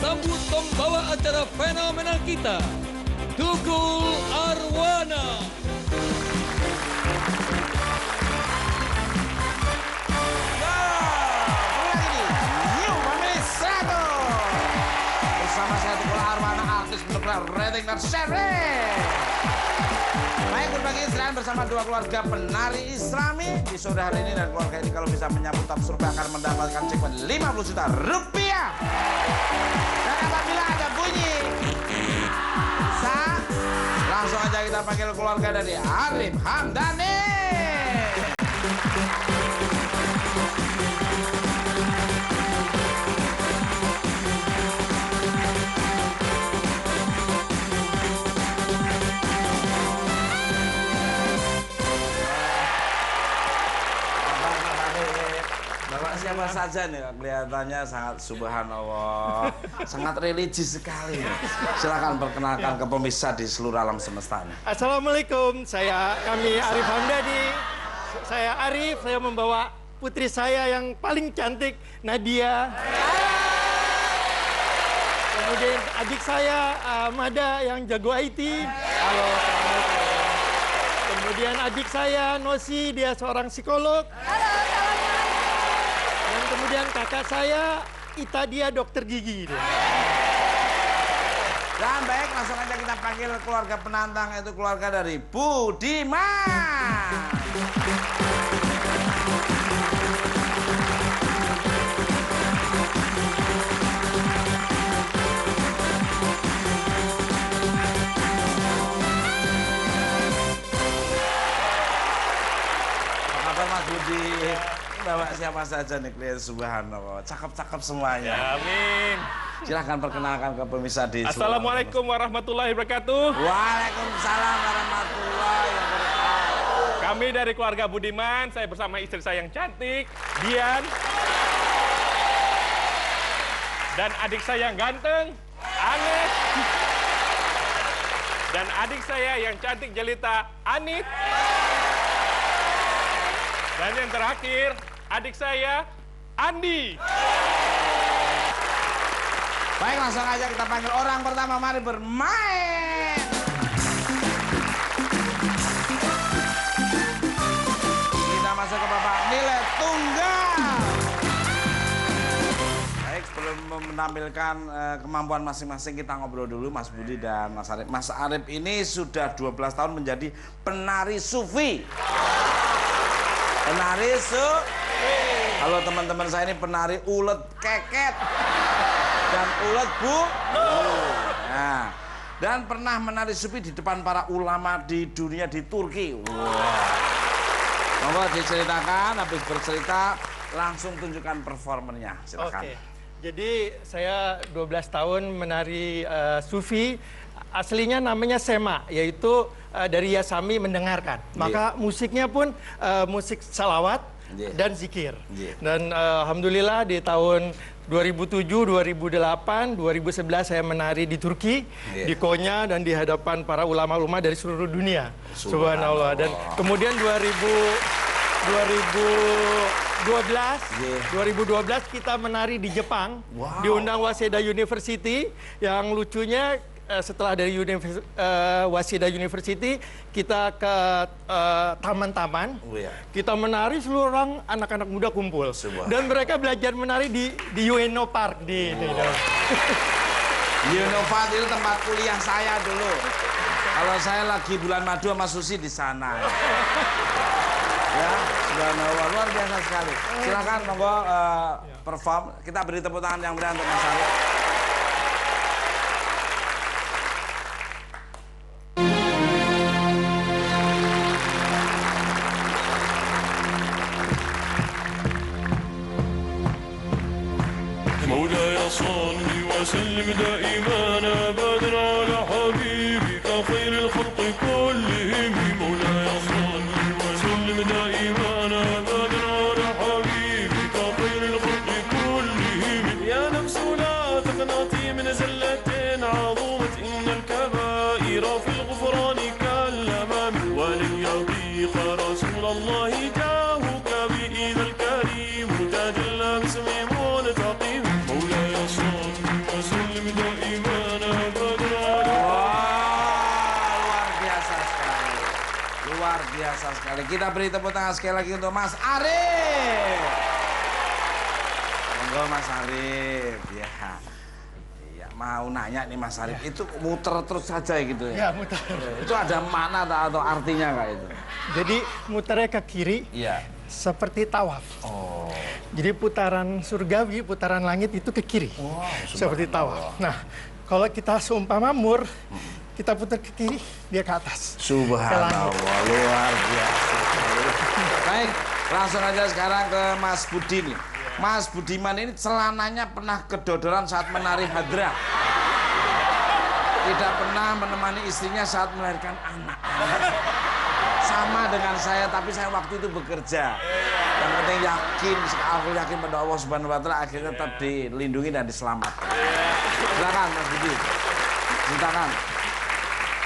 sambut pembawa acara fenomenal kita, Tukul Arwana. Bersama saya Tukul Arwana, artis bergelar rating dan sharing. Baik, berbagi Israel bersama dua keluarga penari Islami di sore hari ini, dan keluarga ini kalau bisa menyambut top survei akan mendapatkan cek 50 juta rupiah. Dan apabila ada bunyi bisa, langsung aja kita panggil keluarga dari Arif Hamdani. Siapa saja nih, kelihatannya sangat subhanallah, sangat religi sekali. Silakan perkenalkan ke pemirsa di seluruh alam semesta. Assalamualaikum, kami Arif Hamdani. Saya Arif, saya membawa putri saya yang paling cantik, Nadia. Kemudian adik saya Mada yang jago IT. Halo, assalamualaikum. Kemudian adik saya Nosi, dia seorang psikolog. Halo, dan kemudian kakak saya Ita, dia dokter gigi. Dan baik, langsung aja kita panggil keluarga penantang, yaitu keluarga dari Budiman. Apa kabar Mas Budi? Bawa siapa saja nih, klien subhanallah, cakep-cakep semuanya. Ya, amin. Silahkan perkenalkan ke pemirsa di Assalamualaikum warahmatullahi wabarakatuh. Waalaikumsalam warahmatullahi wabarakatuh. Kami dari keluarga Budiman, saya bersama istri saya yang cantik, Dian. Dan adik saya yang ganteng, Anes. Dan adik saya yang cantik jelita, Anit. Dan yang terakhir, adik saya, Andi. Baik, langsung aja kita panggil orang pertama, mari bermain. Kita masuk ke babak nilai tunggal. Baik, sebelum menampilkan kemampuan masing-masing, kita ngobrol dulu Mas Budi dan Mas Arif. Mas Arif ini sudah 12 tahun menjadi penari sufi. Penari sufi. Kalau teman-teman saya ini penari ulet keket dan ulet bu. Nah, dan pernah menari sufi di depan para ulama di dunia di Turki. Monggo diceritakan, habis bercerita langsung tunjukkan performernya. Silakan. Oke. Jadi saya 12 tahun menari sufi. Aslinya namanya Sema, yaitu dari Yasami mendengarkan. Maka musiknya pun musik salawat dan zikir. Dan alhamdulillah di tahun 2007, 2008, 2011 saya menari di Turki, di Konya, dan di hadapan para ulama-ulama dari seluruh dunia. Subhanallah. Dan kemudian 2012 kita menari di Jepang, diundang Waseda University. Yang lucunya setelah dari Waseda University, kita ke taman-taman, kita menari, seluruh orang anak-anak muda kumpul. Dan mereka belajar menari di Ueno Park di Ueno Park itu tempat kuliah saya dulu. Kalau saya lagi bulan madu sama Susi di sana. Ya, subhanallah, luar biasa sekali. Silakan monggo perform. Kita beri tepuk tangan yang meriah untuk Mas Arif. مولاي صل وسلم دائما ابدا على حبيبك خير الخلق كلهم مولاي صل وسلم دائما ابدا على حبيبك خير الخلق كلهم يا نفس لا تقنطي من زلة عظومة ان الكبائر في الغفران كالامام ولن يضيق رسول الله جاهك باذا الكريم تجلى باسم منتقم مولاي صل وسلم sekali. Kita beri tepuk tangan sekali lagi untuk Mas Arif. Monggo Mas Arif. Ya. Iya, mau nanya nih Mas Arif, itu muter terus saja gitu ya? Ya, muter. Itu ada makna atau artinya nggak itu? Jadi muternya ke kiri Iya. seperti tawaf. Oh. Jadi putaran surgawi, putaran langit itu ke kiri. Seperti tawaf. Nah, kalau kita seumpama mur, kita putar ke kiri, dia ke atas. Subhanallah, luar biasa. Baik, langsung aja sekarang ke Mas Budi nih. Mas Budiman ini celananya pernah kedodoran saat menari hadrah. Tidak pernah menemani istrinya saat melahirkan anak. Sama dengan saya, tapi saya waktu itu bekerja. Yang penting yakin, aku yakin pada Allah Subhanahu wa Ta'ala, akhirnya tetap dilindungi dan diselamatkan. Silakan Mas Budi. Silakan.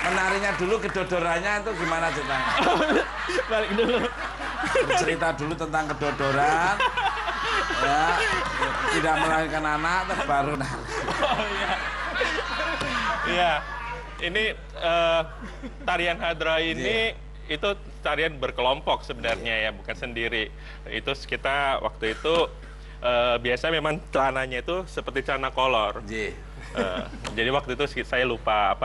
Menarinya dulu, kedodorannya itu gimana ceritanya? Balik dulu. Cerita dulu tentang kedodoran, ya, tidak melahirkan anak, terus baru nari. Iya, ini tarian hadrah ini itu tarian berkelompok sebenarnya ya, bukan sendiri. Itu kita waktu itu biasa memang celananya itu seperti celana kolor. Jadi waktu itu saya lupa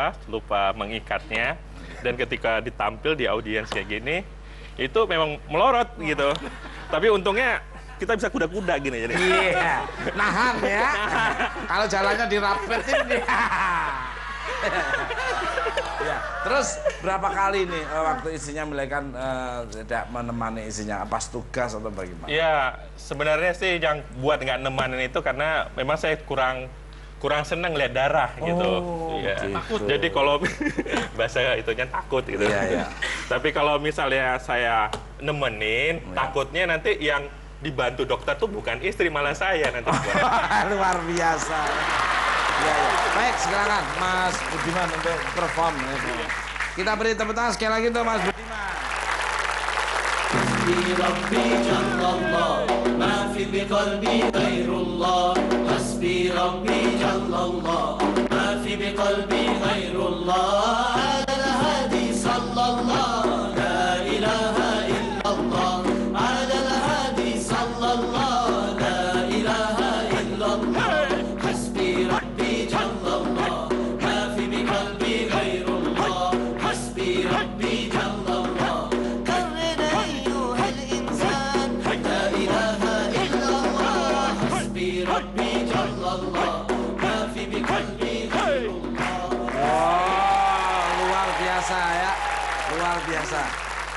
mengikatnya, dan ketika ditampil di audiens kayak gini, itu memang melorot gitu. Tapi untungnya kita bisa kuda-kuda gini jadi. Iya, nahan ya. Kalau jalannya dirapetin dia. Ya, terus berapa kali nih waktu istrinya melahirkan tidak menemani istrinya, pas tugas atau bagaimana? Iya, sebenarnya sih yang buat nggak nemanin itu karena memang saya kurang senang lihat darah gitu. Iya. Gitu. Jadi kalau bahasa itunya takut gitu. Iya. Tapi kalau misalnya saya nemenin, takutnya nanti yang dibantu dokter tuh bukan istri, malah saya nanti. Luar biasa. Ya. Baik, silakan Mas Budiman untuk perform. Kita beri tepuk tangan sekali lagi untuk Mas Budiman. حسبي ربي جل الله ما في بقلبي غير الله حسبي ربي جل الله ما في بقلبي غير الله على الهادي صلى الله لا إله إلا الله على الهادي صلى الله لا إله إلا الله حسبي ربي جل الله ما في بقلبي غير الله حسبي ربي جل الله كرر أيها الإنسان لا إله إلا الله حسبي ربي جل الله ما في بقلبي غير الله. Luar biasa ya, luar biasa.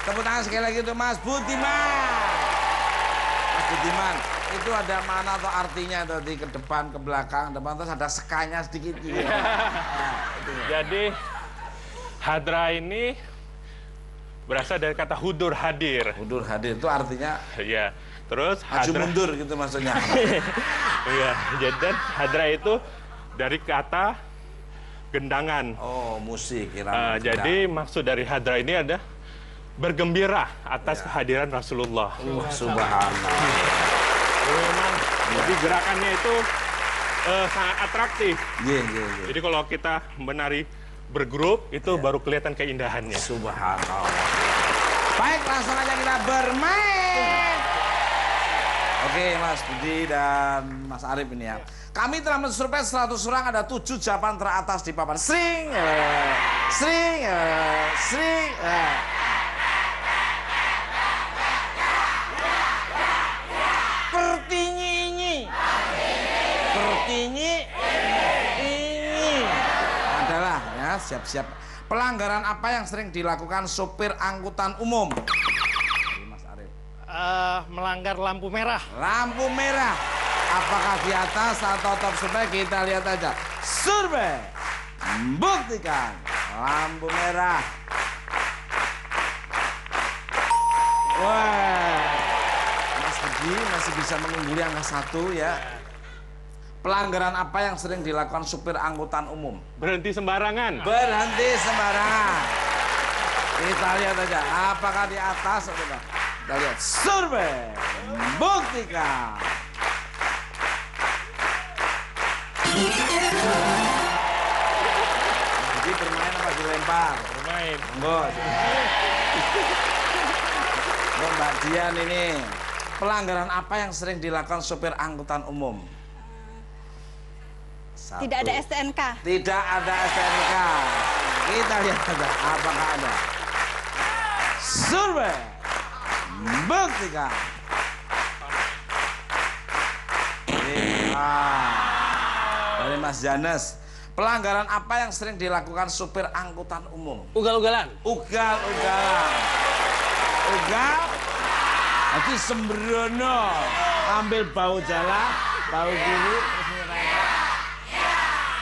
Tepuk tangan sekali lagi untuk Mas Budiman. Mas Budiman, itu ada mana atau artinya tadi ke depan, ke belakang, depan, terus ada sekanya sedikit gitu. Jadi hadrah ini berasal dari kata hudur, hadir. Hudur hadir itu artinya Iya. Terus maju hadrah. mundur gitu maksudnya. Iya. Dan hadrah itu dari kata gendangan. Oh, musik kira. Jadi maksud dari hadrah ini ada bergembira atas kehadiran Rasulullah. Subhanallah. Jadi memang jadi gerakannya itu sangat atraktif. Iya. Jadi kalau kita menari bergrup itu baru kelihatan keindahannya. Subhanallah. Baik, langsung aja kita bermain. Oke, Mas Budi dan Mas Arif ini ya. Kami telah mensurvei 100 orang, ada 7 jawaban teratas di papan. Sring. Pertinyi. Ini adalah ya, siap-siap. Pelanggaran apa yang sering dilakukan sopir angkutan umum? Mas Arif. Melanggar lampu merah. Lampu merah. Apakah di atas atau top survei? Kita lihat aja. Survei buktikan lampu merah. Wah, Mas Budi masih bisa mengungguli angka 1 ya. Pelanggaran apa yang sering dilakukan supir angkutan umum? Berhenti sembarangan. Berhenti sembarangan. Kita lihat aja, apakah di atas atau tidak? Kita lihat survei buktikan. Jadi bermain apa dilempar? Bermain. Monggo. Mbak Dian ini, pelanggaran apa yang sering dilakukan sopir angkutan umum? Satu. Tidak ada STNK. Tidak ada STNK. Kita lihat saja apakah ada. Survei buktikan. Dari Mas Janes, pelanggaran apa yang sering dilakukan supir angkutan umum? Ugal-ugalan. Ugal-ugalan. Ugal. Jadi sembrono, ambil bau jalan, bau kiri,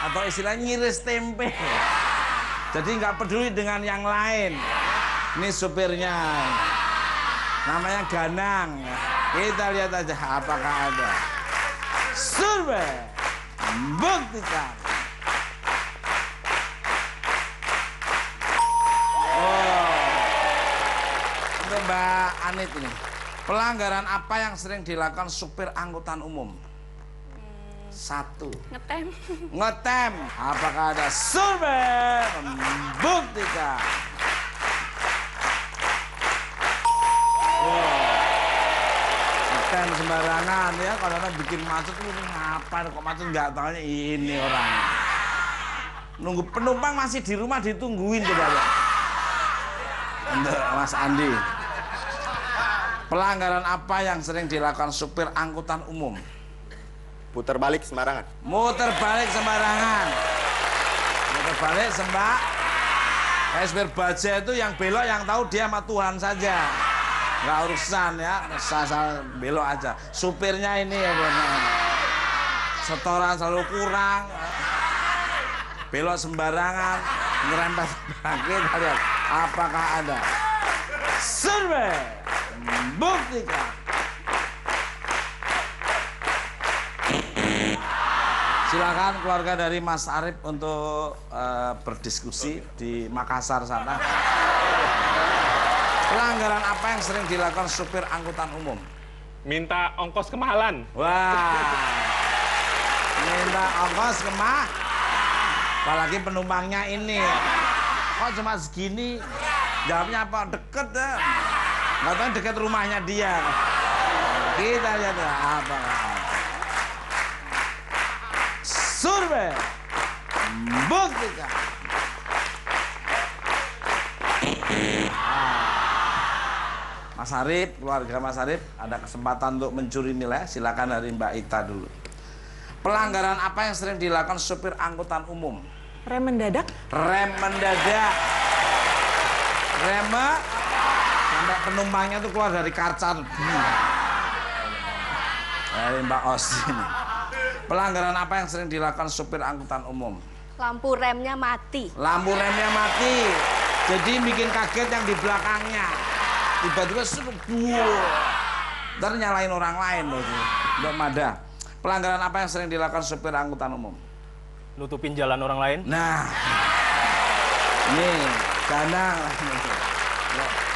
atau istilahnya ngiris tempe. Jadi nggak peduli dengan yang lain. Ini supirnya, namanya Ganang. Kita lihat aja apakah ada. Survei buktikan. Untuk Mbak Anit ini, pelanggaran apa yang sering dilakukan supir angkutan umum? Satu. Ngetem. Ngetem. Apakah ada? Survei membuktikan. Ngetem sembarangan ya, kadang-kadang bikin macet. Ini ngapain kok macet, nggak tahunya ini orang. Nunggu penumpang masih di rumah ditungguin coba ya. Untuk Mas Andi. Pelanggaran apa yang sering dilakukan supir angkutan umum? Putar balik sembarangan. Muter balik sembarangan. Muter balik kayak supir baja itu yang belok yang tahu dia sama Tuhan saja. Nggak urusan ya, asal belok aja. Supirnya ini ya benar. Setoran selalu kurang. Belok sembarangan, ngerempet bangkit. Lihat, apakah ada? Survei buktikan. Silakan keluarga dari Mas Arif untuk berdiskusi di Makassar sana. Pelanggaran apa yang sering dilakukan supir angkutan umum? Minta ongkos kemahalan. Wah, minta ongkos kemah. Apalagi penumpangnya ini, kok cuma segini? Jawabnya apa? Deket ya. Nggak tahu deket rumahnya dia. Kita lihat ya, apa? Survei buktikan. Mas Arif, keluarga Mas Arif ada kesempatan untuk mencuri nilai. Silakan dari Mbak Ita dulu. Pelanggaran apa yang sering dilakukan supir angkutan umum? Rem mendadak. Rem mendadak. Rem sampai penumpangnya tuh keluar dari karcan. Dari Mbak Os ini. Pelanggaran apa yang sering dilakukan supir angkutan umum? Lampu remnya mati. Lampu remnya mati. Jadi bikin kaget yang di belakangnya. Tiba-tiba suruh ntar nyalain orang lain loh. Mbak Mada. Pelanggaran apa yang sering dilakukan supir angkutan umum? Nutupin jalan orang lain. Nah, nih, Ganang.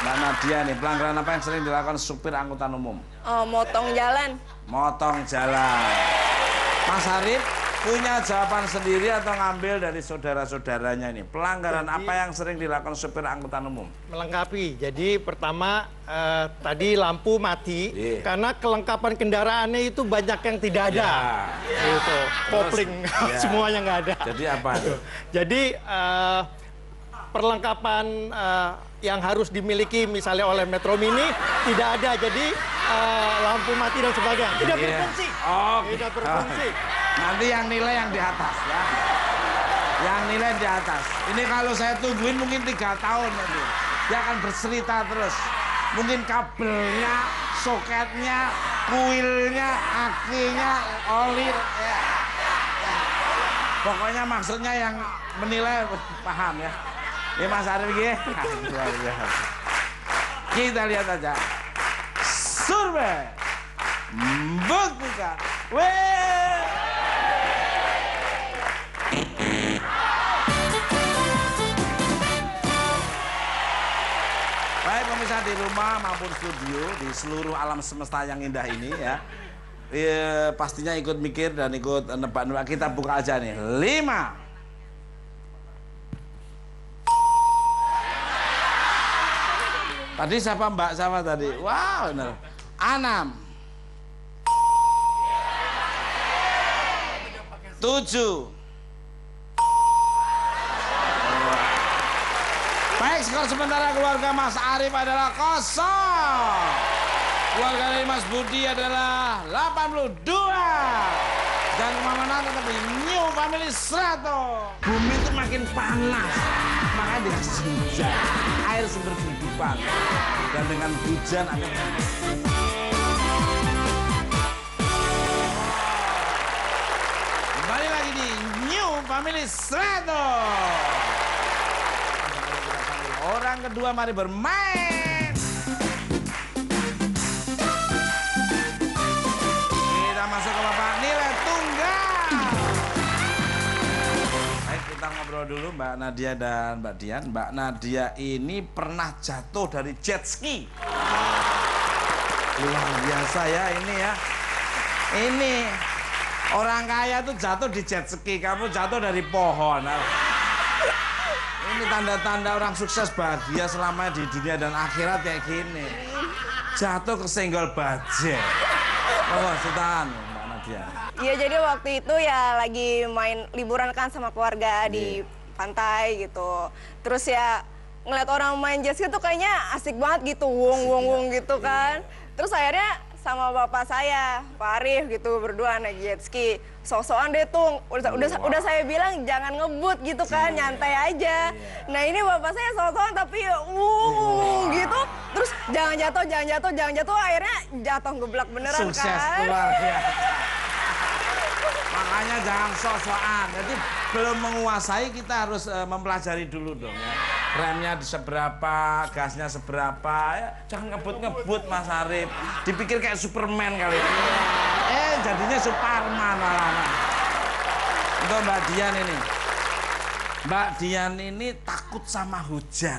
Mbak Nadia nih, pelanggaran apa yang sering dilakukan supir angkutan umum? Oh, motong jalan. Motong jalan. Mas Arif punya jawaban sendiri atau ngambil dari saudara-saudaranya ini? Pelanggaran apa yang sering dilakukan supir angkutan umum? Melengkapi. Jadi pertama tadi lampu mati karena kelengkapan kendaraannya itu banyak yang tidak ada. Gitu. Kopling semuanya nggak ada. Jadi apa? Jadi perlengkapan yang harus dimiliki misalnya oleh Metro Mini tidak ada. Jadi lampu mati dan sebagainya tidak berfungsi. Tidak berfungsi. Nanti yang nilai yang di atas ya. Yang nilai di atas. Ini kalau saya tungguin mungkin 3 tahun nanti. Dia akan bercerita terus. Mungkin kabelnya, soketnya, kuilnya, akinya, oli. Ya. Pokoknya maksudnya yang menilai paham ya. Ini Mas Arif ya. Kita lihat aja. Survei buktikan. Baik pemirsa di rumah maupun studio di seluruh alam semesta yang indah ini ya, pastinya ikut mikir dan ikut nebak-nebak. Kita buka aja nih 5. Tadi siapa Mbak siapa tadi? Wow, benar. Anam. 7. Baik, skor sementara keluarga Mas Arif adalah 0. Keluarga dari Mas Budi adalah 82. Dan kemenangan tetap di New Family 100. Bumi itu makin panas, makanya dikasih hujan. Air sumber kehidupan. Dan dengan hujan akan kembali lagi di New Family 100. Orang kedua mari bermain. Kita masuk ke babak nilai tunggal. Baik, kita ngobrol dulu Mbak Nadia dan Mbak Dian. Mbak Nadia ini pernah jatuh dari jet ski. Luar biasa ya ini ya. Ini orang kaya tuh jatuh di jet ski, kamu jatuh dari pohon. Ini tanda-tanda orang sukses bahagia selama di dunia dan akhirat kayak gini. Jatuh kesenggol bajet. Oh, setan Mbak Nadia. Iya, jadi waktu itu ya lagi main liburan kan sama keluarga di pantai gitu. Terus ya ngeliat orang main jet ski tuh kayaknya asik banget gitu, wong gitu kan. Terus akhirnya sama bapak saya, Pak Arif gitu, berdua naik jet ski. So-soan deh tuh, udah saya bilang jangan ngebut gitu kan, nyantai aja. Nah ini bapak saya so-soan tapi gitu. Terus jangan jatuh, akhirnya jatuh geblak beneran. Sukses kan. luar biasa. Makanya jangan sok-sokan. Jadi belum menguasai kita harus mempelajari dulu dong ya. Remnya di seberapa, gasnya seberapa. Ya, jangan ngebut-ngebut Mas Arif. Dipikir kayak Superman kali ini. Jadinya Superman malah. Untuk Mbak Dian ini. Mbak Dian ini takut sama hujan.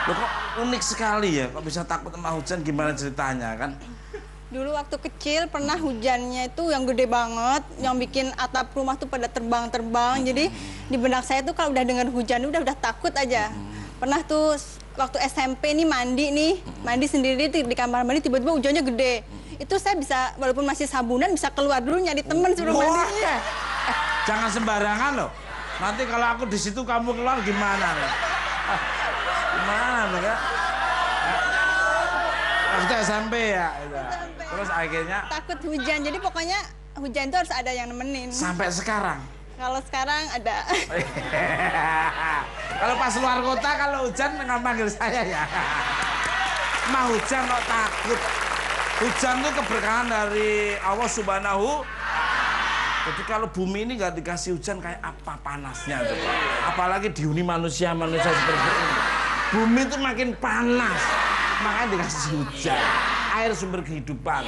Loh kok unik sekali ya, kok bisa takut sama hujan, gimana ceritanya kan? Dulu waktu kecil pernah hujannya itu yang gede banget, yang bikin atap rumah tuh pada terbang-terbang. Jadi di benak saya tuh kalau udah dengar hujan udah takut aja. Pernah tuh waktu SMP nih mandi sendiri di kamar mandi, tiba-tiba hujannya gede. Itu saya bisa, walaupun masih sabunan, bisa keluar dulu nyari temen suruh mandi. Jangan sembarangan loh. Nanti kalau aku di situ kamu keluar gimana nih? Gimana nih ya? Waktu SMP ya. Terus akhirnya takut hujan, jadi pokoknya hujan itu harus ada yang nemenin. Sampai sekarang? Kalau sekarang ada. Kalau pas luar kota, kalau hujan nggak manggil saya ya. Mah hujan kok takut. Hujan itu keberkahan dari Allah Subhanahu. Jadi kalau bumi ini nggak dikasih hujan kayak apa panasnya coba. Apalagi dihuni manusia seperti ini. Bumi itu makin panas, makanya dikasih hujan. Air sumber kehidupan.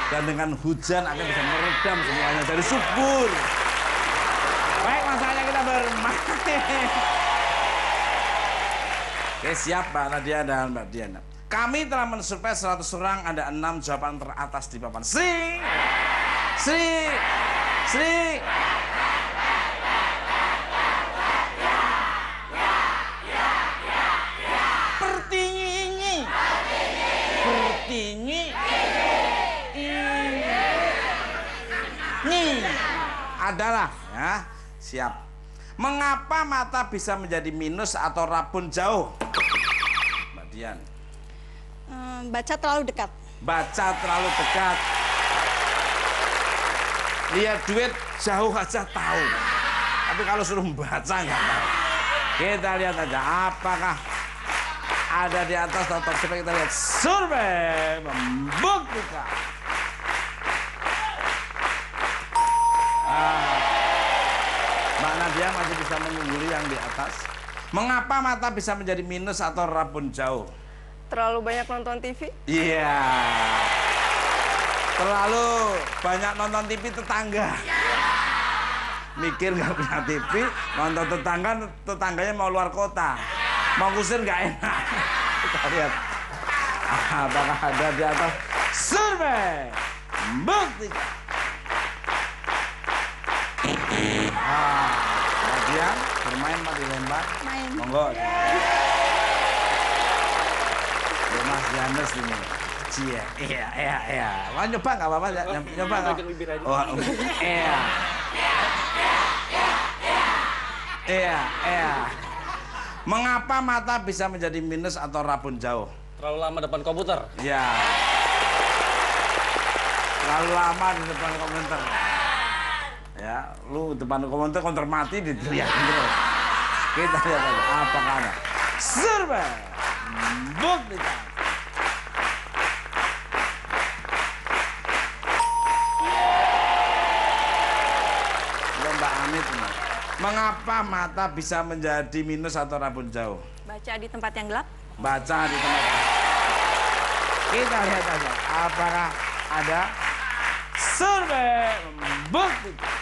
Dan dengan hujan akan bisa meredam semuanya dari subur. Baik, masanya kita bermain. Oke, siap Mbak Nadia dan Mbak Diana. Kami telah mensurvei 100 orang, ada 6 jawaban teratas di papan. Sri. Ini adalah ya, siap. Mengapa mata bisa menjadi minus atau rabun jauh? Mbak Dian. Baca terlalu dekat. Baca terlalu dekat. Lihat duit jauh aja tahu. Tapi kalau suruh membaca nggak tahu. Kita lihat aja apakah ada di atas atau coba kita lihat survei membuktikan. Mbak Nadia masih bisa mengungguli yang di atas. Mengapa mata bisa menjadi minus atau rabun jauh? Terlalu banyak nonton TV? Iya. Terlalu banyak nonton TV tetangga. Mikir nggak punya TV, nonton tetangganya mau luar kota. Mau kusir nggak enak. Kita lihat. Apakah ada di atas survei? Buktikan. Kemudian bermain Pak dilempar. Main. Monggo. Janus ini. Cie, iya. Mau nyoba nggak apa-apa ya? Nyoba nggak? Oh, iya. Mengapa mata bisa menjadi minus atau rabun jauh? Terlalu lama depan komputer. Ya. Terlalu lama di depan komputer. Ya, lu depan komputer mati diteriak terus. Kita lihat aja apa karena. Survei. Buktikan. Mbak Amit, mengapa mata bisa menjadi minus atau rabun jauh? Baca di tempat yang gelap. Baca di tempat. Kita lihat aja apakah ada survei membuktikan.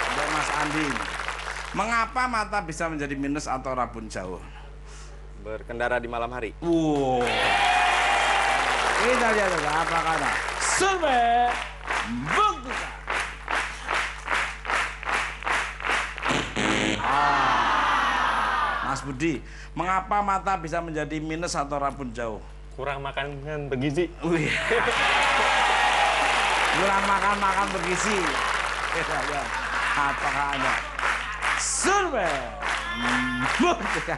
Untuk Mas Andi, mengapa mata bisa menjadi minus atau rabun jauh? Berkendara di malam hari. Kita lihat aja apakah ada survei membuktikan. Mas Budi, mengapa mata bisa menjadi minus atau rabun jauh? Kurang makan bergizi. Kurang makan bergizi. Apakah ada survei membuktikan?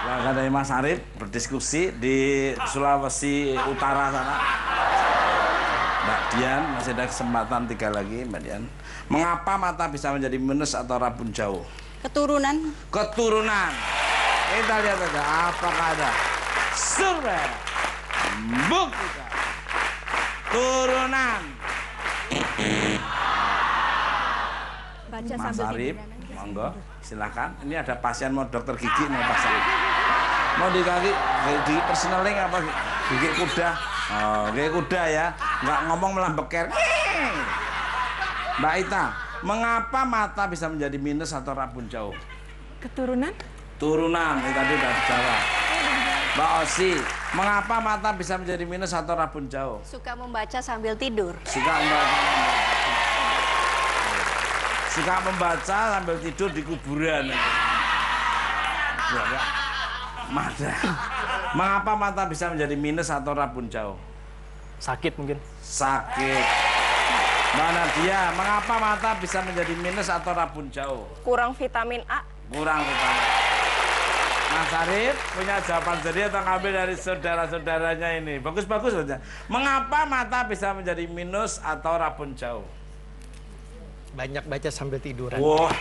Warga dari Mas Arif berdiskusi di Sulawesi Utara sana. Mbak Dian, masih ada kesempatan 3 lagi, Mbak Dian. Mengapa mata bisa menjadi minus atau rabun jauh? Keturunan. Keturunan. Kita lihat aja apakah ada survei membuktikan turunan. Baca Mas sambil Arif, tiduran. monggo, silakan. Ini ada pasien mau dokter gigi mau pasang. Mau di kaki, di personaling apa? Gigi kuda. Oh, gigi kuda ya. Nggak ngomong malah beker. Mbak Ita, mengapa mata bisa menjadi minus atau rabun jauh? Keturunan. Turunan, ini tadi udah dijawab. Mbak Osi, mengapa mata bisa menjadi minus atau rabun jauh? Suka membaca sambil tidur. Suka membaca sambil tidur di kuburan. Mata. Mengapa mata bisa menjadi minus atau rabun jauh? Sakit mungkin. Sakit. Mbak Nadia, mengapa mata bisa menjadi minus atau rabun jauh? Kurang vitamin A. Kurang vitamin. Mas Arif punya jawaban sendiri atau ngambil dari saudara-saudaranya ini? Bagus-bagus saja. Mengapa mata bisa menjadi minus atau rabun jauh? Banyak baca sambil tiduran. Wah.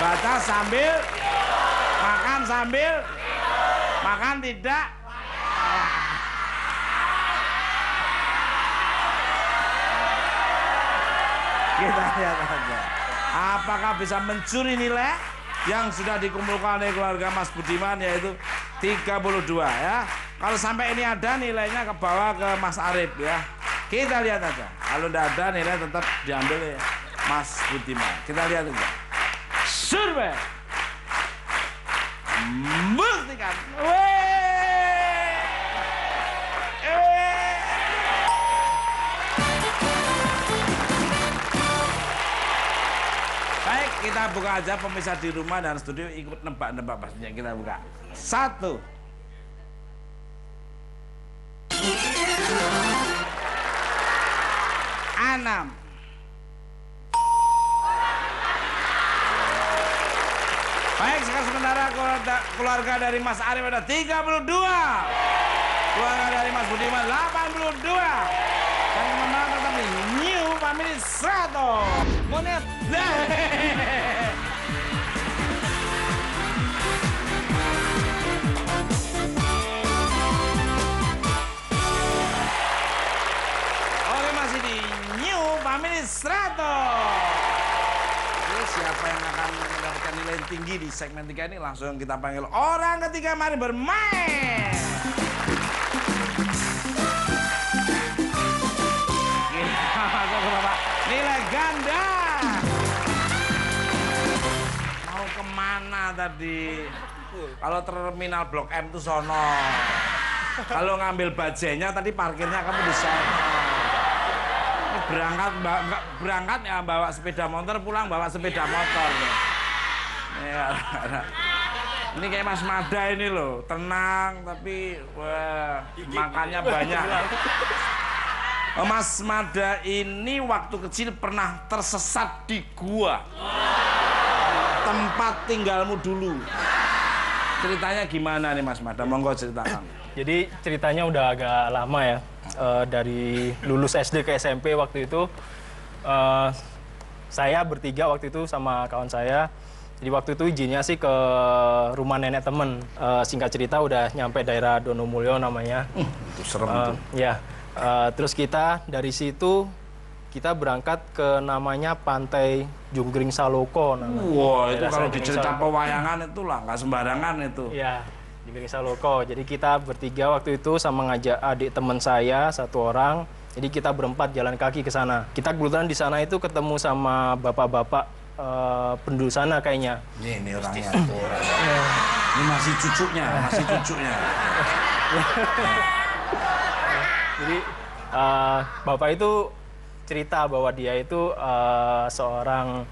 Baca sambil, makan tidak. Kita lihat aja. Apakah bisa mencuri nilai yang sudah dikumpulkan oleh keluarga Mas Budiman, yaitu 32 ya. Kalau sampai ini ada, nilainya ke bawah ke Mas Arif ya. Kita lihat aja. Kalau tidak ada, nilai tetap diambil ya Mas Budiman. Kita lihat aja. Survei membuktikan. Baik, kita buka aja pemirsa di rumah dan studio ikut nebak-nebak pastinya. Kita buka. 1. Enam. Baik, sementara keluarga dari Mas Arif ada 32. Keluarga dari Mas Budiman 82. Dan kemenangan tetap di New Family 100. Monet. Oke, masih di New Family 100. Siapa yang akan mendapatkan nilai tinggi di segmen 3 ini, langsung kita panggil orang ketiga, mari bermain. Kita masuk ke Bapak nilai ganda. Mau kemana tadi? Kalau terminal Blok M itu sono. Kalau ngambil bajenya tadi parkirnya kamu di sana. Ini berangkat ya bawa sepeda motor, pulang bawa sepeda motor. Ya. Ini kayak Mas Mada ini loh, tenang tapi wah, makannya banyak. Mas Mada ini waktu kecil pernah tersesat di gua. Tempat tinggalmu dulu. Ceritanya gimana nih Mas Mada? Monggo ceritakan. Jadi ceritanya udah agak lama ya. Dari lulus SD ke SMP waktu itu, saya bertiga waktu itu sama kawan saya. Jadi waktu itu izinnya sih ke rumah nenek temen. Singkat cerita udah nyampe daerah Donomulyo namanya. Itu serem itu. Ya. Terus kita dari situ kita berangkat ke namanya Pantai Junggring Saloko. Wah, itu kalau di cerita pewayangan itulah nggak sembarangan itu. Iya, Junggring Saloko. Jadi kita bertiga waktu itu sama ngajak adik teman saya satu orang. Jadi kita berempat jalan kaki ke sana. Kita kebetulan di sana itu ketemu sama bapak-bapak penduduk sana kayaknya. Ini orangnya. Ini masih cucunya. Jadi bapak itu cerita bahwa dia itu seorang,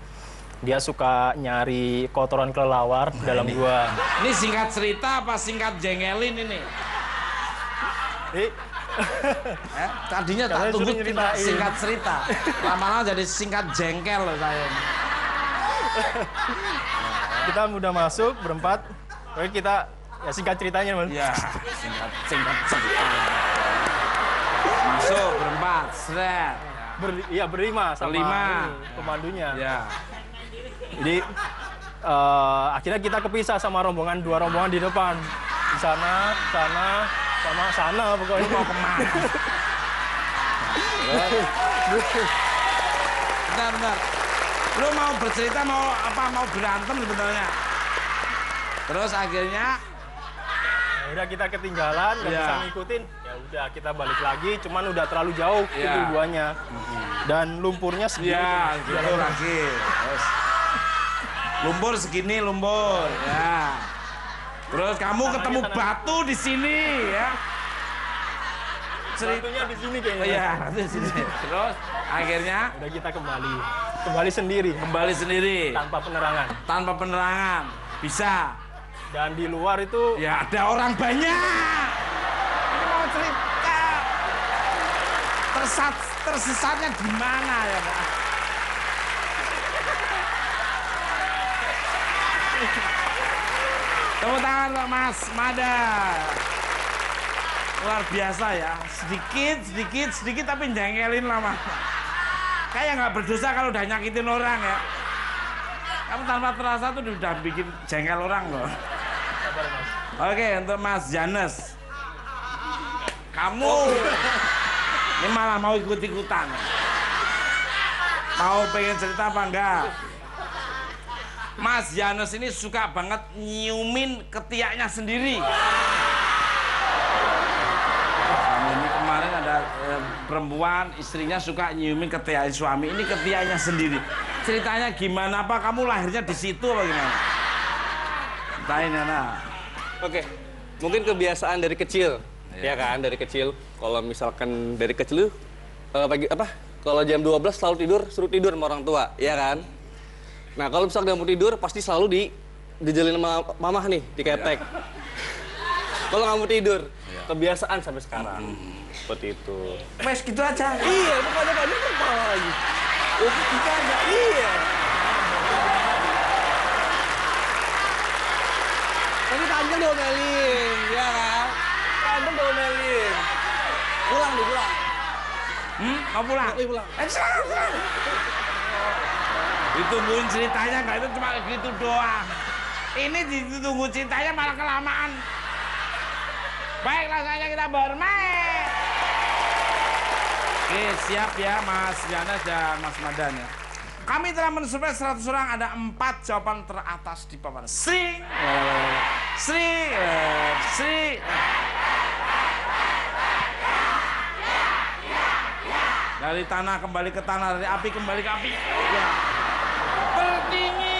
dia suka nyari kotoran kelelawar dalam gua. Ini singkat cerita apa singkat jengelin ini? Tadinya tak tunggu singkat cerita, lama-lama jadi singkat jengkel loh saya. Kita udah masuk berempat, oke kita ya singkat ceritanya man. Ya singkat cerita. Masuk berempat, seret. Iya berlima sama ini, pemandunya. Ya. Jadi akhirnya kita kepisah sama rombongan, dua rombongan di depan. Di sana, sama sana pokoknya. Lu mau kemana? Bentar. Lu mau bercerita mau berantem sebenarnya. Terus akhirnya udah kita ketinggalan, nggak bisa ngikutin. Ya udah kita balik lagi, cuman udah terlalu jauh itu duanya. Dan lumpurnya segini. Iya, gitu lagi. Terus lumpur segini lumpur, ya. Terus kamu ketemu batu di sini, ya. Batunya di sini kayaknya. Iya, di sini. Terus akhirnya udah kita kembali sendiri. Kembali sendiri. Tanpa penerangan. Bisa. Dan di luar itu ya ada orang banyak. Ini mau cerita. Tersesatnya di mana ya, Pak? Tepuk tangan Pak Mas Mada. Luar biasa ya. Sedikit tapi jengkelin lama. Kayak nggak berdosa kalau udah nyakitin orang ya. Kamu tanpa terasa tuh udah bikin jengkel orang loh. Oke, untuk Mas Janes. Kamu ini malah mau ikut-ikutan. Mau pengen cerita apa enggak? Mas Janes ini suka banget nyiumin ketiaknya sendiri. Ini kemarin ada perempuan, istrinya suka nyiumin ketiak suami. Ini ketiaknya sendiri. Ceritanya gimana? Apa kamu lahirnya di situ apa gimana? Ceritain ya, Oke, mungkin kebiasaan dari kecil, ya kan, dari kecil. Kalau misalkan dari kecil, kalau jam 12 selalu suruh tidur sama orang tua, ya kan. Nah, kalau misalkan nggak mau tidur, pasti selalu dijalin sama mamah nih, diketek. Kalau nggak mau tidur, kebiasaan sampai sekarang. Seperti itu. Wes gitu aja. Iya, bukannya nggak ada kepala lagi. Oh, kita aja, iya. Tapi Tanjung diomelin, ya kan? Tanjung diomelin. Pulang. Mau pulang? Iya, pulang. Ditungguin ceritanya nggak, itu cuma gitu doang. Ini ditunggu ceritanya malah kelamaan. Baiklah, saja kita bermain. Oke, siap ya Mas Janes dan Mas Madan ya. Kami telah mensurvei 100 orang, ada 4 jawaban teratas di papan. Sri. Dari tanah kembali ke tanah, dari api kembali ke api. Ya. Bertinyi.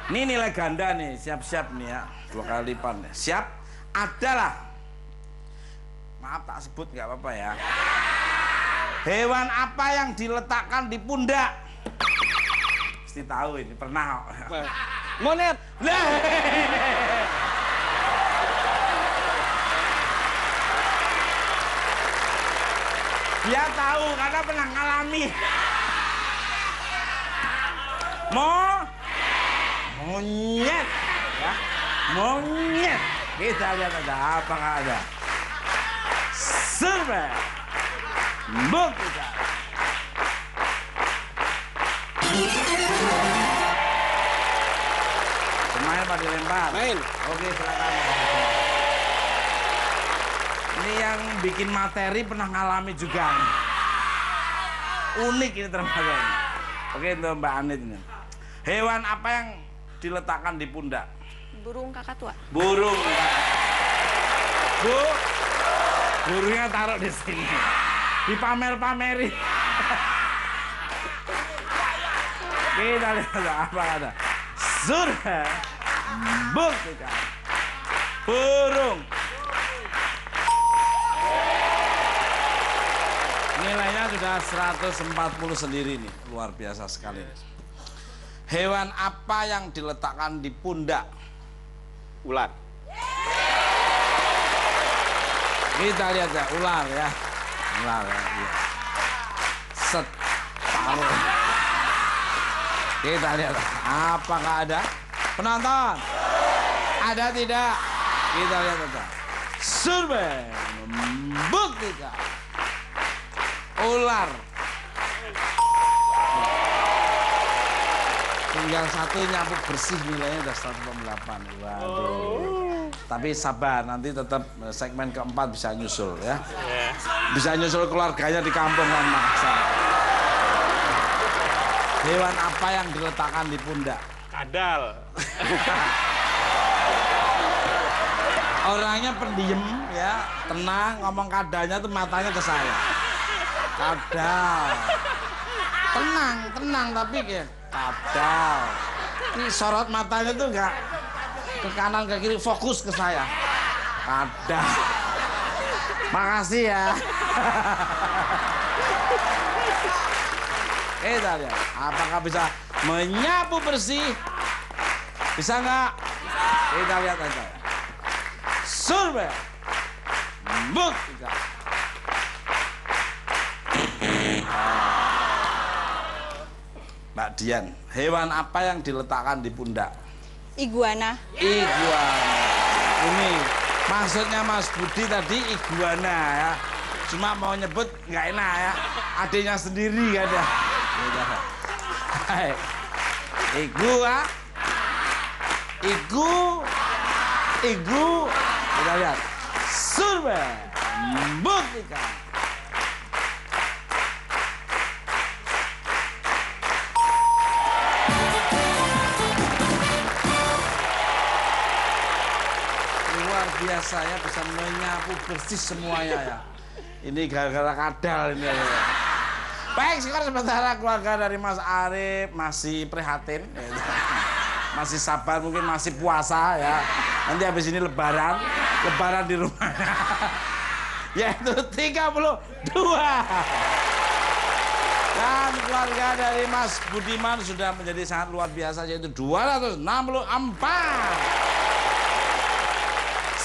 Ini nilai ganda nih, siap-siap nih ya. 2 kali lipat nih. Siap? Adalah. Maaf tak sebut nggak apa-apa ya. Hewan apa yang diletakkan di pundak? Mesti tahu ini, pernah. Monet. Dia tahu karena pernah ngalami. Monyet. Ya. Monyet. Kita lihat ada apakah ada. Survei. Buktikan. Pemain pada dilempar. Main. Oke, silakan. Ini yang bikin materi pernah ngalami juga. Unik ini termasuk. Oke, untuk Mbak Anit ini. Hewan apa yang diletakkan di pundak? Burung kakak tua. Burung. Bu, burungnya taruh di sini. Dipamer-pamerin. Kita lihat apa ada. Surga. Buktikan. Burung. Nilainya sudah 140 sendiri nih. Luar biasa sekali. Hewan apa yang diletakkan di pundak? Ular. Kita lihat ya, ular ya. Ular ya. Iya. Set. Paruh. Kita lihat. Apakah ada? Penonton. Ada tidak? Kita lihat aja. Survei membuktikan. Ular. Tinggal satu nyapu bersih, nilainya udah 108. Waduh. Tapi sabar, nanti tetap segmen keempat bisa nyusul ya. Bisa nyusul keluarganya di kampung kan maksa. Hewan apa yang diletakkan di pundak? Kadal. Orangnya pendiam ya, tenang, ngomong kadalnya tuh matanya ke saya. Kadal. Tenang tapi kayak kadal. Ini sorot matanya tuh enggak ke kanan ke kiri, fokus ke saya. Kadal. Makasih ya. Kita lihat, apakah bisa menyapu bersih? Bisa nggak? Kita lihat aja. Survei. Buktikan. Mbak Dian, hewan apa yang diletakkan di pundak? Iguana. Iguana. Ini maksudnya Mas Budi tadi iguana ya. Cuma mau nyebut nggak enak ya. Adiknya sendiri kan ya. Hai. Igu. Kita lihat. Survei. Buktikan. Luar biasa ya, bisa menyapu bersih semuanya ya. Ini gara-gara kadal ini ya. Baik, sekarang sementara keluarga dari Mas Arif masih prihatin, masih sabar, mungkin masih puasa ya. Nanti habis ini lebaran di rumah, yaitu 32. Dan keluarga dari Mas Budiman sudah menjadi sangat luar biasa, yaitu 264.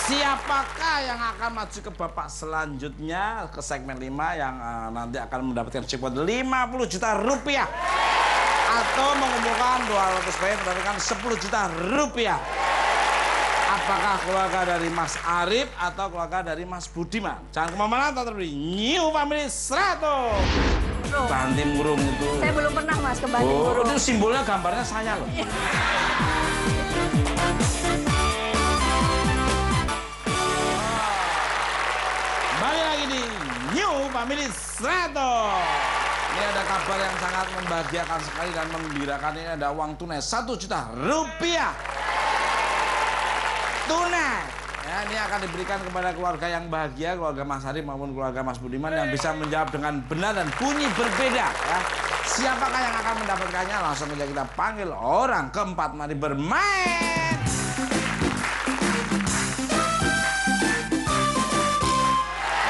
Siapakah yang akan maju ke babak selanjutnya ke segmen 5 yang nanti akan mendapatkan jackpot 50 juta rupiah atau mengumpulkan 200 poin mendapatkan 10 juta rupiah? Apakah keluarga dari Mas Arif atau keluarga dari Mas Budiman? Jangan kemana-mana, tetap di New Family 100. Bantim burung itu. Saya belum pernah Mas ke Bantim burung. Itu simbolnya gambarnya saya loh. Balik lagi di New Family 100. Ini ada kabar yang sangat membahagiakan sekali dan menggembirakan. Ini ada uang tunai 1 juta rupiah. Tunai. Ya, ini akan diberikan kepada keluarga yang bahagia, keluarga Mas Arif maupun keluarga Mas Budiman yang bisa menjawab dengan benar dan bunyi berbeda. Ya. Siapakah yang akan mendapatkannya? Langsung saja kita panggil orang keempat. Mari bermain.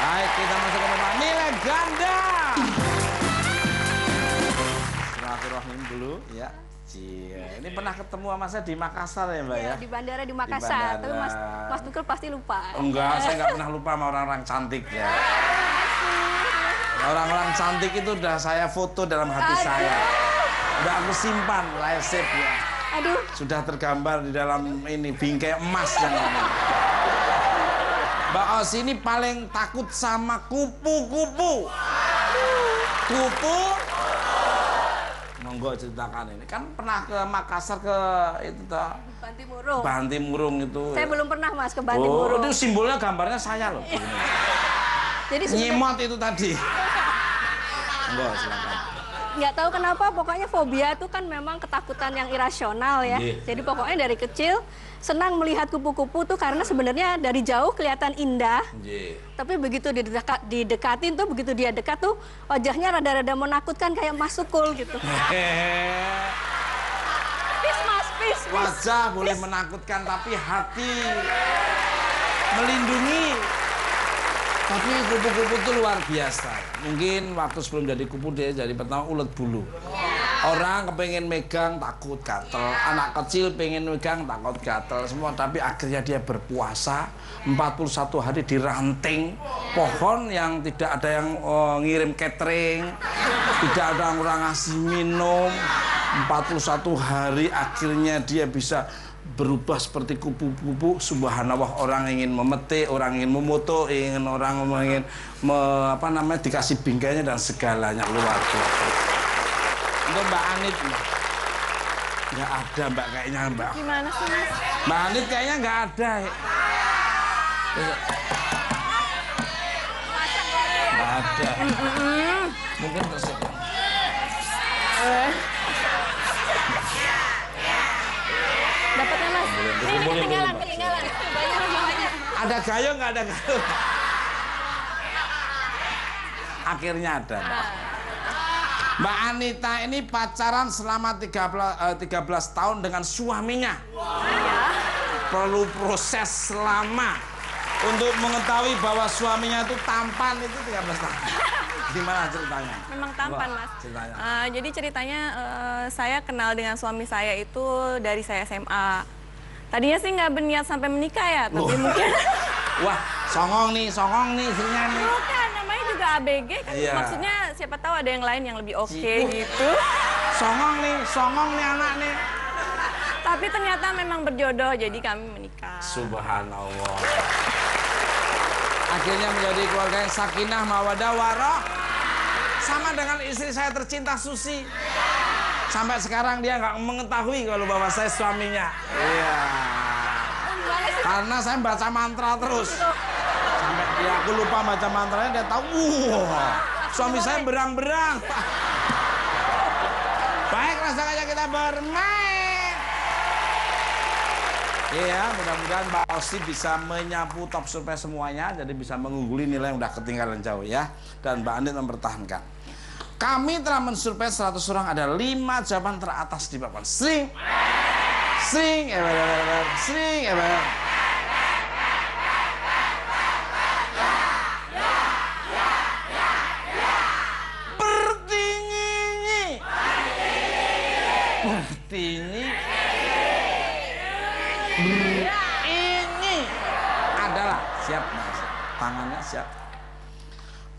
Baik, kita masuk ke babak nilai ganda. Silaturahim dulu, ya. Ini pernah ketemu sama saya di Makassar ya, Mbak ya? Di bandara di Makassar. Tapi Mas Tukel pasti lupa. Enggak, saya nggak pernah lupa sama orang-orang cantik ya. Orang-orang cantik itu udah saya foto dalam hati saya. Udah aku simpan, saya save ya. Aduh. Sudah tergambar di dalam ini bingkai emas yang ini. Mbak Os ini paling takut sama kupu-kupu. Kupu. Monggo ceritakan ini. Kan pernah ke Makassar ke itu toh. Bantimurung. Bantimurung itu. Saya belum pernah Mas ke Bantimurung. Oh, itu simbolnya gambarnya saya loh. Jadi nyimot itu tadi. Monggo silakan. Nggak tahu kenapa, pokoknya fobia itu kan memang ketakutan yang irasional ya. Jadi pokoknya dari kecil senang melihat kupu-kupu tuh karena sebenarnya dari jauh kelihatan indah. Tapi begitu didekatin tuh, begitu dia dekat tuh wajahnya rada-rada menakutkan kayak Mas Sukul gitu. Peace Mas, peace. Wajah boleh menakutkan tapi hati melindungi. Tapi kupu-kupu itu luar biasa. Mungkin waktu sebelum jadi kupu dia jadi pertama ulet bulu. Orang kepengen megang takut gatel, anak kecil pengen megang takut gatel semua. Tapi akhirnya dia berpuasa 41 hari di ranting pohon yang tidak ada yang ngirim catering, tidak ada orang ngasih minum. 41 hari akhirnya dia bisa berubah seperti kupu-kupu. Subhanallah, orang ingin memetik, orang ingin memoto, orang ingin dikasih bingkainya dan segalanya luar biasa. Untuk Mbak Anit, nggak ada Mbak kayaknya Mbak. Gimana sih Mas? Mbak Anit kayaknya nggak ada. Nggak ada. Mungkin tersiap. Dapatnya Mas. Ini ketinggalan. Ada gayung nggak ada gayung? Akhirnya ada. Mbak Anita ini pacaran selama 13 tahun dengan suaminya. Perlu proses lama untuk mengetahui bahwa suaminya itu tampan itu 13 tahun. Gimana ceritanya? Memang tampan, Mas. Ceritanya. Jadi ceritanya saya kenal dengan suami saya itu dari saya SMA. Tadinya sih nggak berniat sampai menikah ya, tapi mungkin... Wah, songong nih istrinya nih. Bukan, namanya juga ABG kan. Iya. Maksudnya siapa tahu ada yang lain yang lebih oke gitu. Songong nih anak nih. Tapi ternyata memang berjodoh, jadi kami menikah. Subhanallah. Akhirnya menjadi keluarga yang sakinah mawadah warah. Sama dengan istri saya tercinta Susi. Sampai sekarang dia nggak mengetahui kalau bahwa saya suaminya. Iya. Karena saya baca mantra terus. Sampai dia aku lupa baca mantranya, dia tahu. Suami saya berang-berang. Baik, langsung aja kita bermain. Iya, mudah-mudahan Mbak Osi bisa menyapu top surprise semuanya, jadi bisa mengungguli nilai yang udah ketinggalan jauh ya. Dan Mbak Andin mempertahankan. Kami telah mensurprise 100 orang, ada 5 jawaban teratas di papan. Sing, Bertinyi. Ini adalah siap, Mas. Tangannya siap.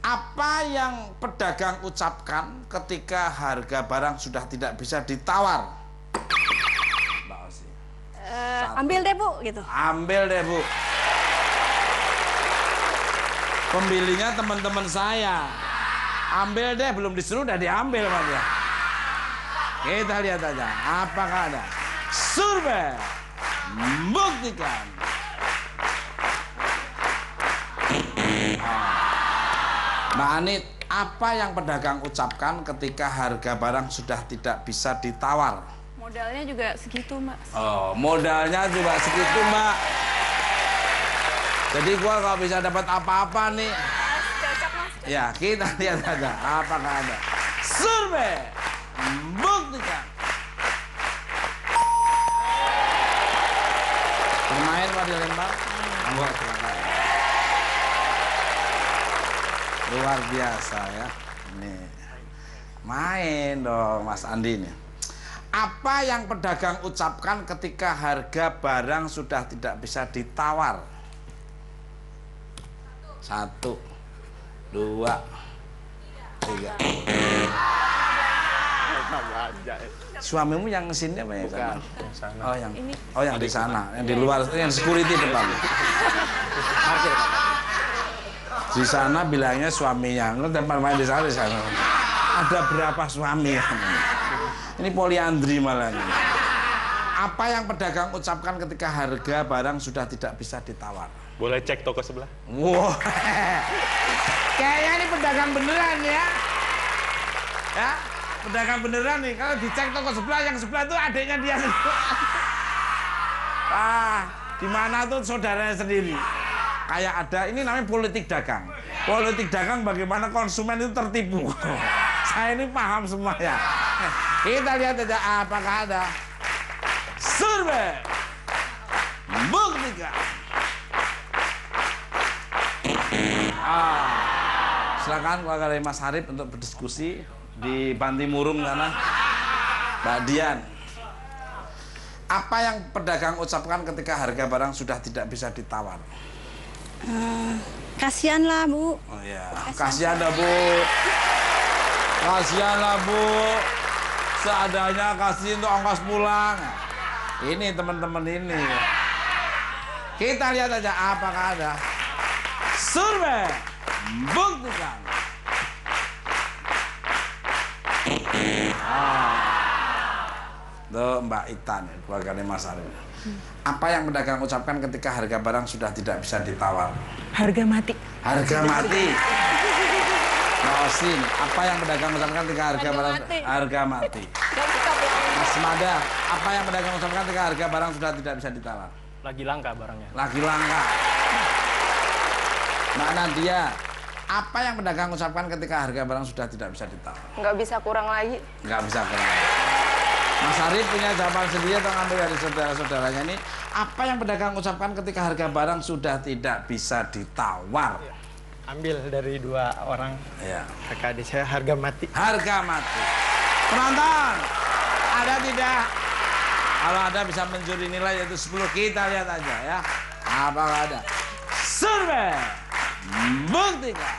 Apa yang pedagang ucapkan ketika harga barang sudah tidak bisa ditawar? Mbak Osi. Ambil deh Bu, gitu. Ambil deh Bu. Pembelinya teman-teman saya. Ambil deh, belum disuruh udah diambil Mas ya. Kita lihat aja, apakah ada survei membuktikan. Mbak Anit, apa yang pedagang ucapkan ketika harga barang sudah tidak bisa ditawar? Modalnya juga segitu, Mas. Oh, modalnya juga segitu, Mbak. Jadi gua nggak bisa dapat apa-apa nih. Cocok, Mas. Ya, kita lihat aja apakah ada survei buktikan. Bermain Pak di Lembang? Monggo, silakan. Luar biasa ya. Nih. Main dong Mas Andi nih. Apa yang pedagang ucapkan ketika harga barang sudah tidak bisa ditawar? 1, 2, 3. Suamimu yang sini apa ya? Bukan, yang sana. Oh yang di sana, yang di luar, yang security depan. Di sana bilangnya suaminya, tempat main di sana. Ada berapa suami? Ini poliandri malah. Apa yang pedagang ucapkan ketika harga barang sudah tidak bisa ditawar? Boleh cek toko sebelah? Wow, kayaknya ini pedagang beneran ya. Ya, pedagang beneran nih. Kalau dicek toko sebelah, yang sebelah itu adiknya dia sendiri. Di mana tuh saudaranya sendiri. Kayak ada, ini namanya politik dagang. Politik dagang bagaimana konsumen itu tertipu. Saya ini paham semua ya. Kita lihat aja apakah ada survei buktikan. Silakan keluarga dari Mas Harip untuk berdiskusi di Banti Murung sana. Mbak Dian, apa yang pedagang ucapkan ketika harga barang sudah tidak bisa ditawar? Kasihan lah Bu. Oh ya, kasihan dah Bu. Kasihan lah Bu. Seadanya kasih untuk ongkos pulang. Ini teman-teman ini. Kita lihat aja apakah ada survei buktikan. Tuh Mbak Itan, keluarga Mas Arif. Apa yang pedagang ucapkan ketika harga barang sudah tidak bisa ditawar? Harga mati. Harga mati. Osin, apa yang pedagang ucapkan ketika harga barang harga mati? Mas Mada, apa yang pedagang ucapkan ketika harga barang sudah tidak bisa ditawar? Lagi langka barangnya. Lagi langka. Mbak Nadia, apa yang pedagang ucapkan ketika harga barang sudah tidak bisa ditawar? Nggak bisa kurang lagi. Nggak bisa kurang lagi. Mas Arif punya jawaban sendiri atau ngambil dari saudara-saudaranya ini? Apa yang pedagang ucapkan ketika harga barang sudah tidak bisa ditawar? Ambil dari 2 orang. Ya. Kakak adik saya, harga mati. Harga mati. Penonton, ada tidak? Kalau ada bisa mencuri nilai yaitu 10. Kita lihat aja ya. Apakah ada? Survei buktikan.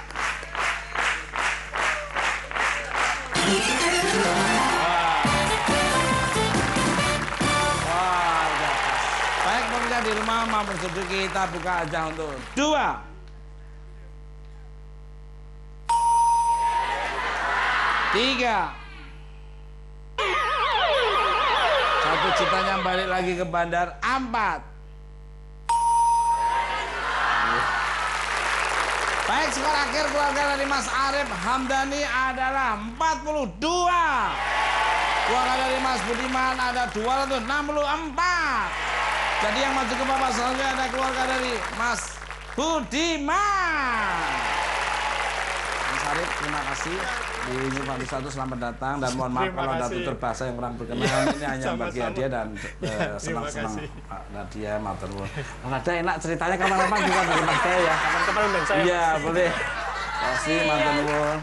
Baik pemirsa di rumah maupun studio, kita buka aja untuk 2. 3. 1 jutanya balik lagi ke bandar. 4. Baik, skor akhir keluarga dari Mas Arif Hamdani adalah 42. Keluarga dari Mas Budiman ada 264. Jadi yang maju ke babak selanjutnya ada keluarga dari Mas Budiman. Mas Arif, terima kasih. Di Nyumpati 1 selamat datang dan mohon maaf kalau ada tutur bahasa yang kurang berkenan. Ini hanya bagi hadiah dan senang-senang Pak Nadia matur nuwun. Ada enak ceritanya kapan-kapan juga dengan saya ya. Kapan-kapan undang saya. Iya, boleh. Kasih matur nuwun.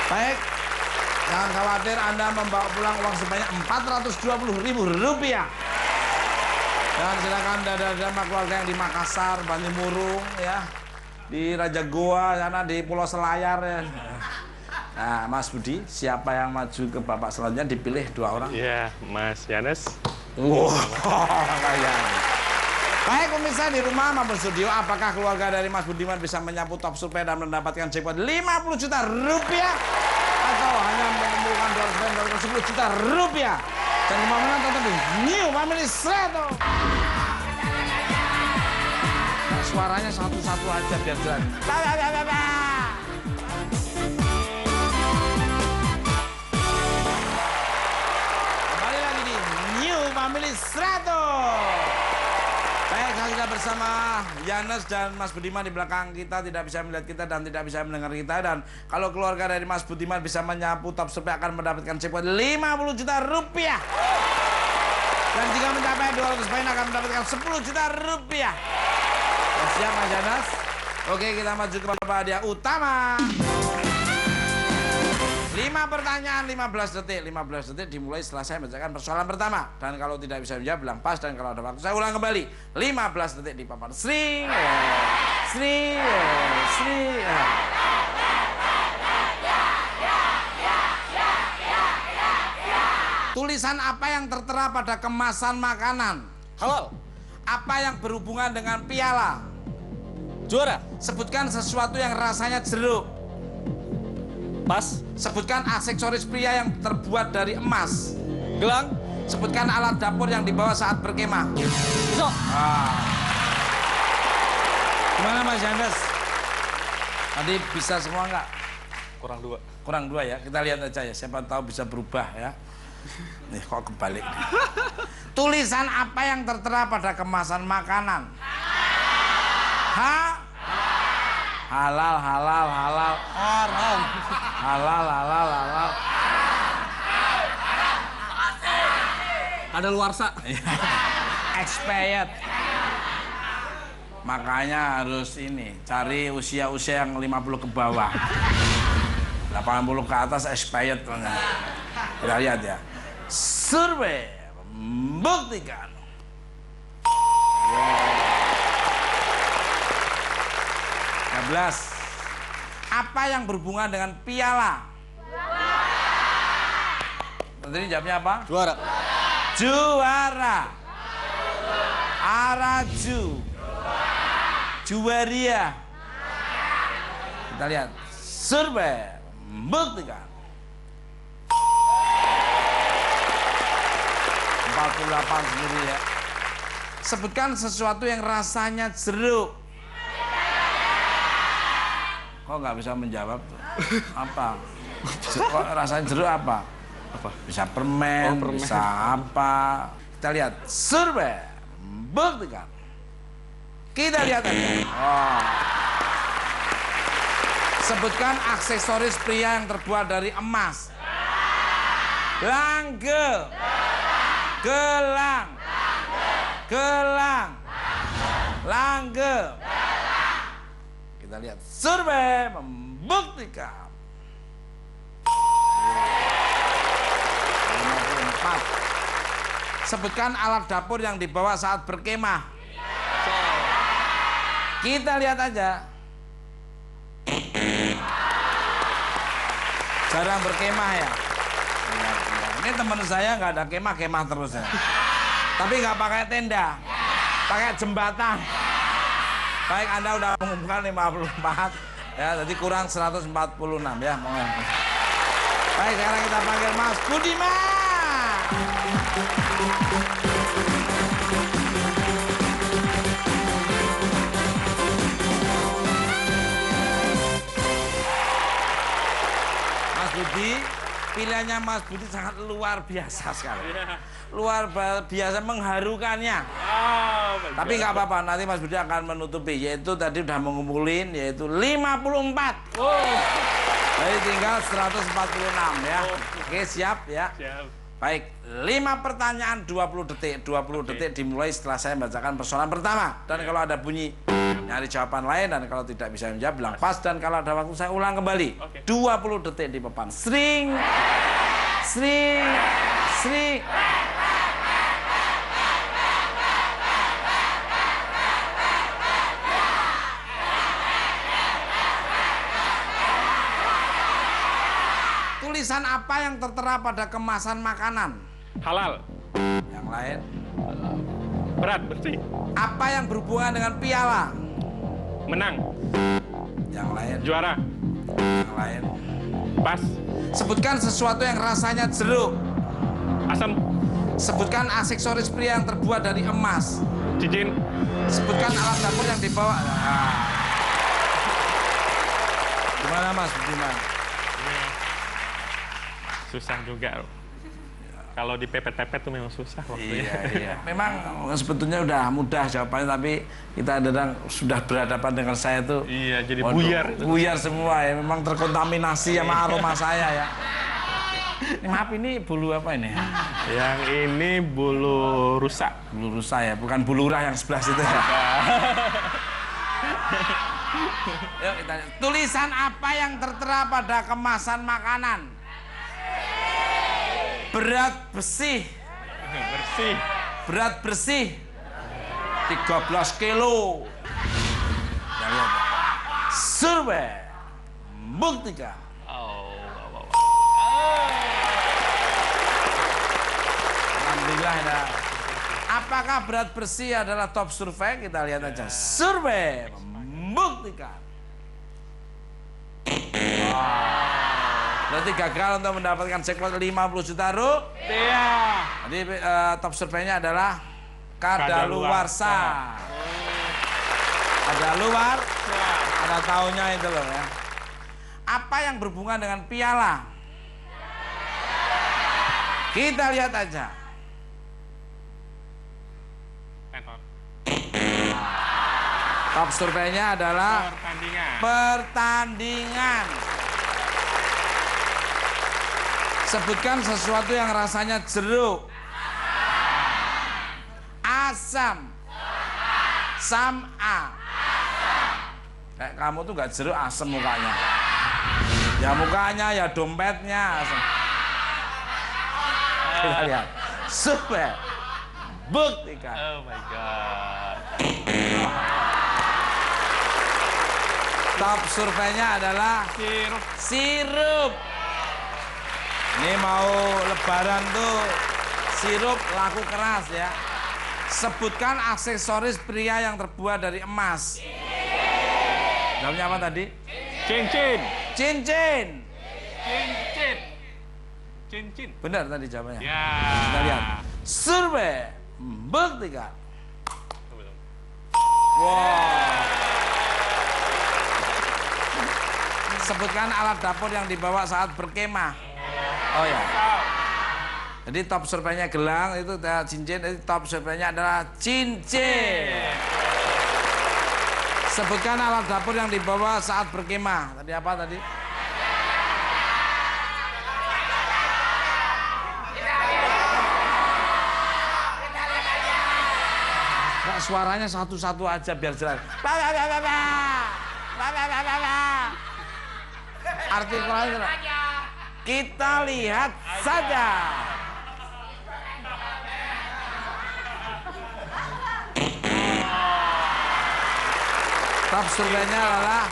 Baik. Jangan khawatir, Anda membawa pulang uang sebanyak Rp420.000. Dan silakan dada-dada keluarga yang di Makassar, Banti Murung ya. Di Raja Goa sana di Pulau Selayar ya. Nah, Mas Budi, siapa yang maju ke babak selanjutnya? Dipilih 2 orang. Iya, Mas Yanes. Wow, baik pemirsa di rumah maupun studio, apakah keluarga dari Mas Budiman bisa menyapu top survei dan mendapatkan jackpot 50 juta rupiah atau hanya mengumpulkan 10 juta rupiah? Dan kemana tonton di New Family Street. Suaranya satu-satu aja biar jelas. Kembali lagi di New Family 100. Baik, kita bersama Yanes dan Mas Budiman di belakang kita tidak bisa melihat kita dan tidak bisa mendengar kita. Dan kalau keluarga dari Mas Budiman bisa menyapu top survei akan mendapatkan jackpot 50 juta rupiah. Dan jika mencapai 200 poin akan mendapatkan 10 juta rupiah. Ya, siap Mas Yanes? Oke, kita maju ke babak hadiah utama. 5 pertanyaan, 15 detik. 15 detik dimulai setelah saya membacakan persoalan pertama. Dan kalau tidak bisa menjawab, bilang pas. Dan kalau ada waktu, saya ulang kembali. 15 detik di papan. Sri. Tulisan apa yang tertera pada kemasan makanan? Halal. Apa yang berhubungan dengan piala? Juara. Sebutkan sesuatu yang rasanya jeruk. Pas. Sebutkan aksesoris pria yang terbuat dari emas. Gelang. Sebutkan alat dapur yang dibawa saat berkemah. Pisau. Gimana Mas Yandes? Tadi bisa semua nggak? Kurang 2. Kurang 2 ya. Kita lihat aja ya. Siapa tahu bisa berubah ya. Nih kok kebalik. Tulisan apa yang tertera pada kemasan makanan? Halal. Haram. Halal. Kadaluarsa. Expired. Makanya harus ini, cari usia-usia yang 50 ke bawah. 80 ke atas expired. Kita lihat ya. Survei membuktikan. Wow. 12. Apa yang berhubungan dengan piala? Tadi jawabnya apa? Juara. Juara. Araju. Juwaria. Kita lihat. Survei membuktikan. 48 sendiri ya. Sebutkan sesuatu yang rasanya jeruk. Kok nggak bisa menjawab? Apa? Kok rasanya jeruk apa? Bisa permen, bisa apa? Kita lihat. Survei membuktikan. Kita lihat aja. Oh. Sebutkan aksesoris pria yang terbuat dari emas. Langgeng. Gelang. Langgeng. Kita lihat. Survei membuktikan. 54. Sebutkan alat dapur yang dibawa saat berkemah. Kita lihat aja. Jarang berkemah ya. Ini teman saya nggak ada kemah terus ya. Tapi nggak pakai tenda, pakai jembatan. Baik, Anda udah mengumpulkan 54 ya, jadi kurang 146 ya. Baik, sekarang kita panggil Mas Budiman. Mas Budi, pilihannya Mas Budi sangat luar biasa sekali. Luar biasa mengharukannya. Tapi nggak apa-apa, nanti Mas Budi akan menutupi. Yaitu tadi udah mengumpulin, yaitu 54. Jadi tinggal 146 ya. Oke, siap ya. Baik, 5 pertanyaan 20 detik. 20 detik dimulai setelah saya membacakan persoalan pertama. Dan kalau ada bunyi nyari jawaban lain, dan kalau tidak bisa menjawab bilang pas, dan kalau ada waktu saya ulang kembali. 20 detik di papan. Sring. Tulisan apa yang tertera pada kemasan makanan? Halal. Yang lain? Berat, bersih. Apa yang berhubungan dengan piala? Menang. Yang lain? Juara. Yang lain? Pas. Sebutkan sesuatu yang rasanya jeruk. Asam. Sebutkan aksesoris pria yang terbuat dari emas. Cincin. Sebutkan alat dapur yang dibawa. Gimana Mas Budiman? Susah juga. Kalau dipepet-pepet tuh memang susah waktunya. Iya. Memang sebetulnya udah mudah jawabannya, tapi kita kadang sudah berhadapan dengan saya tuh. Iya, jadi buyar. Buyar semua ya. Memang terkontaminasi sama aroma saya ya. Ini, maaf, ini bulu apa ini? Yang ini bulu rusa. Bulu rusa ya, bukan bulu urah yang sebelah situ ya. Yuk kita lihat. Tulisan apa yang tertera pada kemasan makanan? Berat bersih. Bersih. Berat bersih 13 kilo. Kita lihat. Survei buktikan. Alhamdulillah ya. Apakah berat bersih adalah top survei? Kita lihat aja. Survei membuktikan. Berarti gagal untuk mendapatkan jackpot 50 juta rupiah. Jadi top surveinya adalah kadaluarsa. Kadaluarsa. Ada tahunnya itu loh ya. Apa yang berhubungan dengan piala? Kita lihat aja. Top surveinya adalah pertandingan. Sebutkan sesuatu yang rasanya jeruk, asam, sam'a. Kayak kamu tuh gak jeruk, asam mukanya. Ya mukanya, ya dompetnya asam. Kita lihat. Super. Buktikan. Oh my God. Top surveinya adalah sirup. Ini mau lebaran tuh sirup laku keras ya. Sebutkan aksesoris pria yang terbuat dari emas. Jawabnya apa tadi? Cincin. Cincin. Cincin. Cincin. Benar tadi jawabannya. Ya. Kita lihat. Survei membuktikan. Wow. Sebutkan alat dapur yang dibawa saat berkemah. Oh ya. Jadi top surveinya gelang, itu cincin. Jadi top surveinya adalah cincin. Sebutkan alat dapur yang dibawa saat berkemah. Tadi apa tadi? Nggak, suaranya satu-satu aja biar jelas. Artikulasi. Kita lihat saja. Top surveinya adalah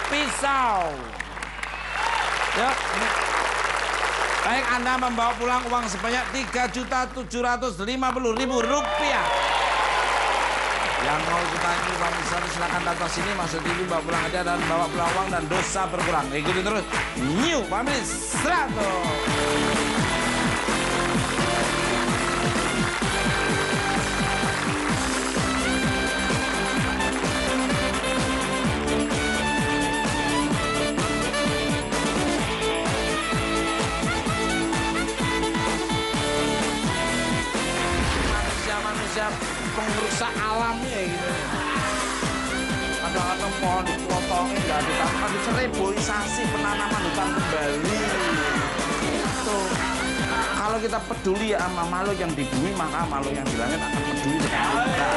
pisau. Ya, ini. Baik, Anda membawa pulang uang sebanyak Rp3.750.000. Yang mau ikutan Bang Misal silakan datang sini, masuk TV, bawa pulang aja dan bawa pulang uang dan dosa berkurang. Ikuti terus New Family 100. Manusia pengrusak alamnya gitu. Kadang-kadang pohon dipotongin, nggak ditambah, diseribuisasi penanaman hutan kembali. Itu. Kalau kita peduli ya sama makhluk yang di bumi, maka makhluk yang di langit akan peduli dengan kita.